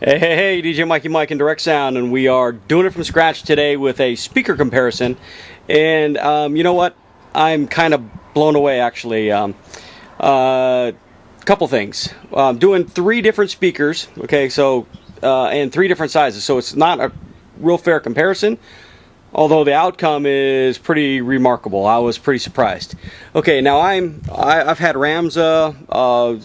Hey, DJ Mikey Mike and Direct Sound, and we are doing it from scratch today with a speaker comparison. And you know what? I'm kind of blown away, actually. Couple things. Doing 3 different speakers, okay, so and 3 different sizes, so it's not a real fair comparison. Although the outcome is pretty remarkable. I was pretty surprised. Okay, now I've had Ramsa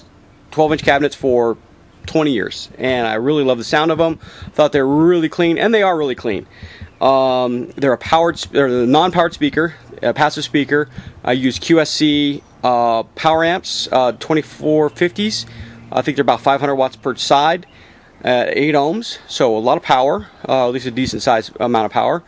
12-inch cabinets for 20 years, and I really love the sound of them. Thought they're really clean, and they are really clean. They're a non-powered speaker, a passive speaker. I use QSC power amps, 2450s. I think they're about 500 watts per side at 8 ohms, so a lot of power, at least a decent sized amount of power.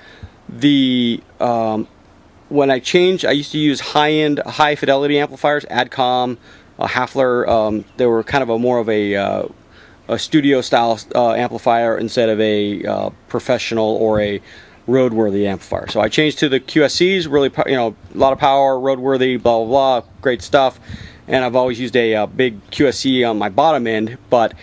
When I changed, I used to use high-end, high-fidelity amplifiers, Adcom, Hafler. They were kind of more of a studio-style amplifier instead of a professional or a roadworthy amplifier. So I changed to the QSCs, really, a lot of power, roadworthy, blah, blah, blah, great stuff. And I've always used a big QSC on my bottom end, but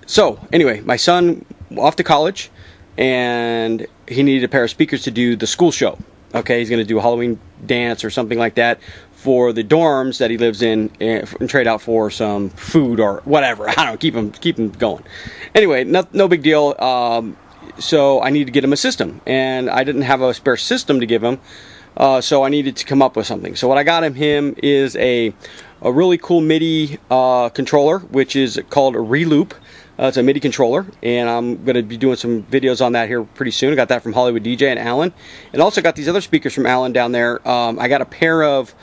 so anyway, my son off to college, and he needed a pair of speakers to do the school show. Okay, he's going to do a Halloween dance or something like that for the dorms that he lives in, and trade out for some food or whatever. I don't know, keep him going. Anyway, no big deal. So I needed to get him a system, and I didn't have a spare system to give him, so I needed to come up with something. So what I got him is a really cool MIDI controller, which is called a Reloop. It's a MIDI controller, and I'm going to be doing some videos on that here pretty soon. I got that from Hollywood DJ and Alan, and also got these other speakers from Alan down there. I got a pair of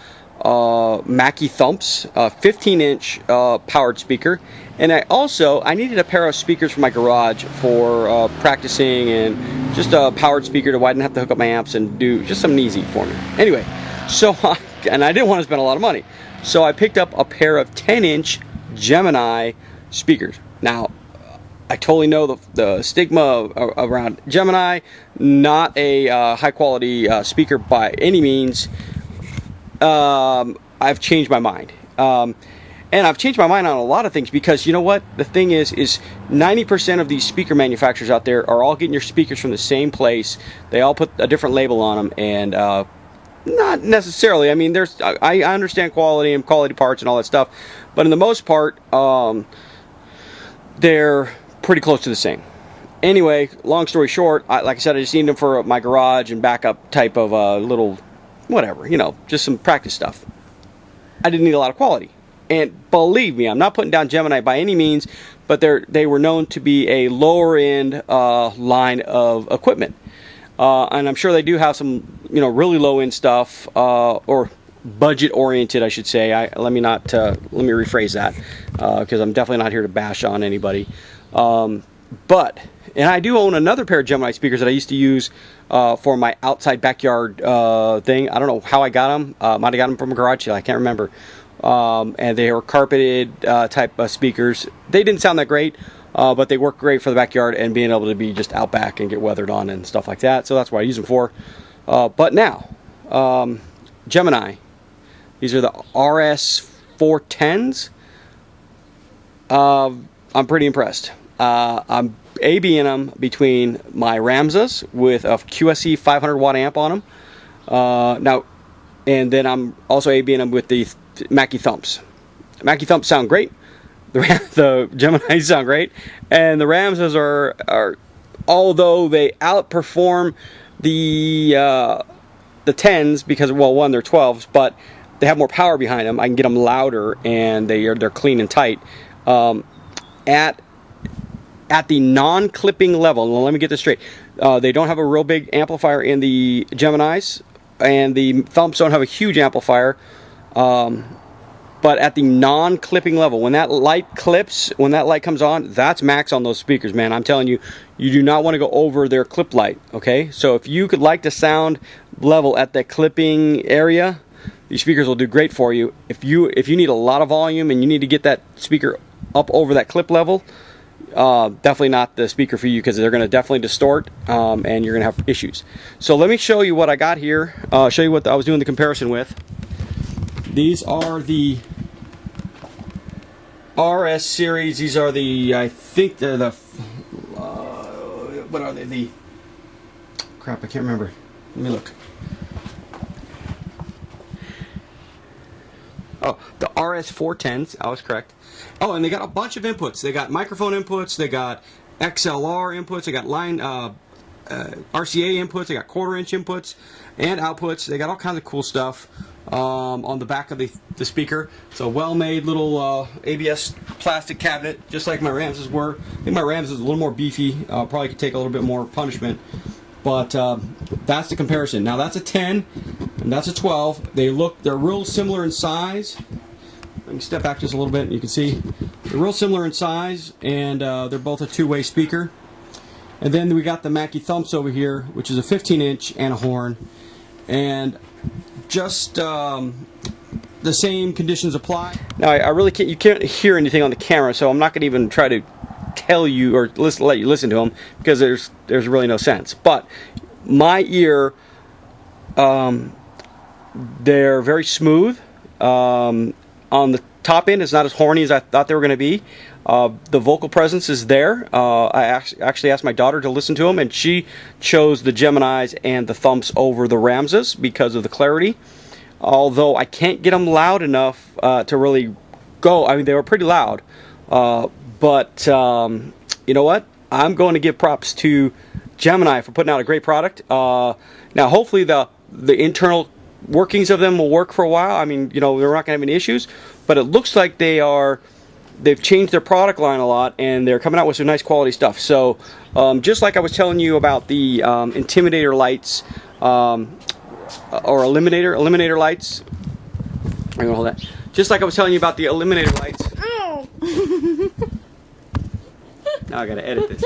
Mackie thumps, 15-inch powered speaker, and I needed a pair of speakers for my garage for practicing, and just a powered speaker to where I didn't have to hook up my amps and do just something easy for me. Anyway, so and I didn't want to spend a lot of money, so I picked up a pair of 10-inch Gemini speakers. Now, I totally know the stigma around Gemini, not a high-quality speaker by any means. I've changed my mind. And I've changed my mind on a lot of things, because you know what? The thing is 90% of these speaker manufacturers out there are all getting your speakers from the same place. They all put a different label on them, and not necessarily. I mean, I understand quality and quality parts and all that stuff, but in the most part, they're pretty close to the same. Anyway, long story short, like I said, I just need them for my garage and backup type of little whatever, just some practice stuff. I didn't need a lot of quality. And believe me, I'm not putting down Gemini by any means, but they were known to be a lower end line of equipment. And I'm sure they do have some, really low end stuff, or budget oriented, I should say. Let me rephrase that, because I'm definitely not here to bash on anybody. And I do own another pair of Gemini speakers that I used to use for my outside backyard thing. I don't know how I got them. Might have got them from a garage sale. I can't remember. And they were carpeted type of speakers. They didn't sound that great, but they work great for the backyard and being able to be just out back and get weathered on and stuff like that. So that's what I use them for. But now, Gemini. These are the RS-410s. I'm pretty impressed. I'm A/Bing them between my Ramsas with a QSC 500 watt amp on them. Now, and then I'm also A/Bing them with the Mackie thumps. Mackie thumps sound great. The Gemini sound great, and the Ramsas are although they outperform the 10s because, well, one, they're 12s, but they have more power behind them. I can get them louder, and they're clean and tight. At the non-clipping level, well, let me get this straight. They don't have a real big amplifier in the Geminis, and the thumps don't have a huge amplifier. But at the non-clipping level, when that light clips, when that light comes on, that's max on those speakers, man. I'm telling you, you do not want to go over their clip light, okay? So if you could like the sound level at the clipping area, these speakers will do great for you. If you need a lot of volume and you need to get that speaker up over that clip level, definitely not the speaker for you, because they're going to definitely distort, and you're going to have issues. So let me show you what I got here. Show you what I was doing the comparison with. These are the RS series. These are the, I think they're the, what are they? The, crap, I can't remember. Let me look. Oh, the RS-410s. I was correct. Oh, and they got a bunch of inputs. They got microphone inputs. They got XLR inputs. They got line RCA inputs. They got quarter-inch inputs and outputs. They got all kinds of cool stuff on the back of the speaker. It's a well-made little ABS plastic cabinet, just like my Ramsas were. I think my Ramsas is a little more beefy. Probably could take a little bit more punishment. But that's the comparison. Now that's a 10 and that's a 12. They're real similar in size. Let me step back just a little bit and you can see they're real similar in size, and they're both a two-way speaker. And then we got the Mackie thumps over here, which is a 15-inch and a horn. And just the same conditions apply. Now I really can't, you can't hear anything on the camera, so I'm not going to even try to tell you or let you listen to them, because there's really no sense. But my ear, they're very smooth. On the top end, it's not as horny as I thought they were going to be. The vocal presence is there. I actually asked my daughter to listen to them, and she chose the Geminis and the thumps over the Ramsas because of the clarity. Although I can't get them loud enough to really go. I mean, they were pretty loud. But you know what? I'm going to give props to Gemini for putting out a great product. Now, hopefully the internal workings of them will work for a while. I mean, you know, they're not going to have any issues. But it looks like they've changed their product line a lot, and they're coming out with some nice quality stuff. So, just like I was telling you about the Intimidator lights, or Eliminator lights. I'm going to hold that. Just like I was telling you about the Eliminator lights. Now I gotta edit this.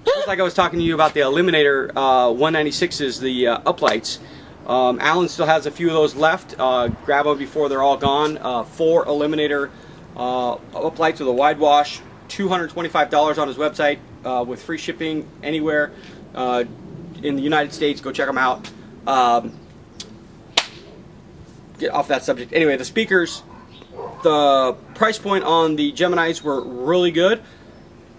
Just like I was talking to you about the Eliminator 196s, the uplights. Alan still has a few of those left. Grab them before they're all gone. 4 Eliminator uplights with a wide wash. $225 on his website with free shipping anywhere in the United States. Go check them out. Get off that subject. Anyway, the speakers, the price point on the Geminis were really good.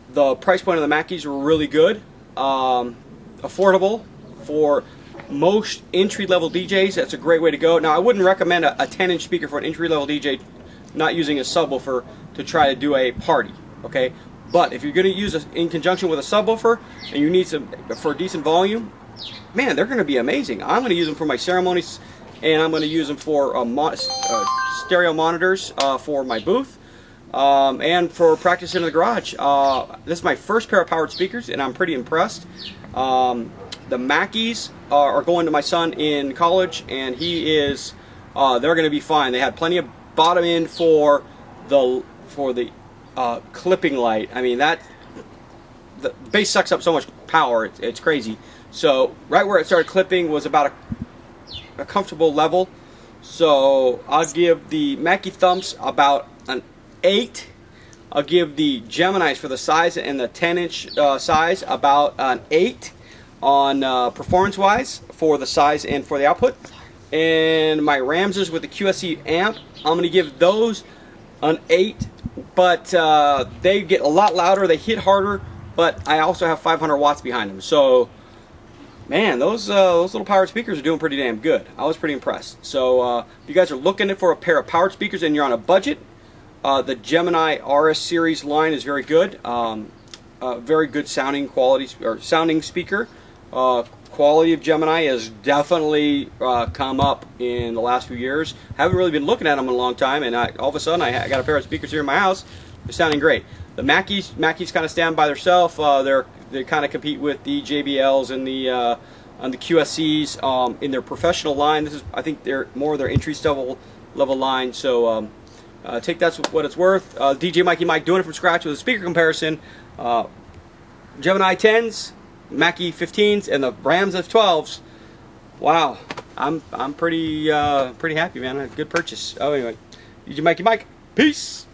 The price point of the Mackies were really good. Affordable for most entry-level DJs. That's a great way to go. Now, I wouldn't recommend a 10-inch speaker for an entry-level DJ not using a subwoofer to try to do a party, okay? But if you're going to use it in conjunction with a subwoofer and you need some for decent volume, man, they're going to be amazing. I'm going to use them for my ceremonies, and I'm going to use them for stereo monitors for my booth. And for practice in the garage. This is my first pair of powered speakers, and I'm pretty impressed. The Mackies are going to my son in college, and they're going to be fine. They had plenty of bottom end for the clipping light. I mean, the bass sucks up so much power, it's crazy. So right where it started clipping was about a comfortable level. So I'll give the Mackie thumps about an 8. I'll give the Geminis for the size and the 10-inch size about an 8 on performance-wise for the size and for the output. And my Ramsas with the QSC amp, I'm going to give those an 8. But they get a lot louder, they hit harder, but I also have 500 watts behind them. So, man, those little powered speakers are doing pretty damn good. I was pretty impressed. So, if you guys are looking for a pair of powered speakers and you're on a budget, the Gemini RS series line is very good. Very good sounding quality, or sounding speaker. Quality of Gemini has definitely come up in the last few years. Haven't really been looking at them in a long time, and all of a sudden I got a pair of speakers here in my house. They're sounding great. The Mackies kind of stand by themselves. They kind of compete with the JBLs and the QSCs in their professional line. This is, I think, they're more their entry level line. So take that what it's worth. DJ Mikey Mike doing it from scratch with a speaker comparison. Gemini 10s, Mackie 15s, and the Ramsa 12s. Wow, I'm pretty happy, man. A good purchase. Oh, anyway, DJ Mikey Mike, peace.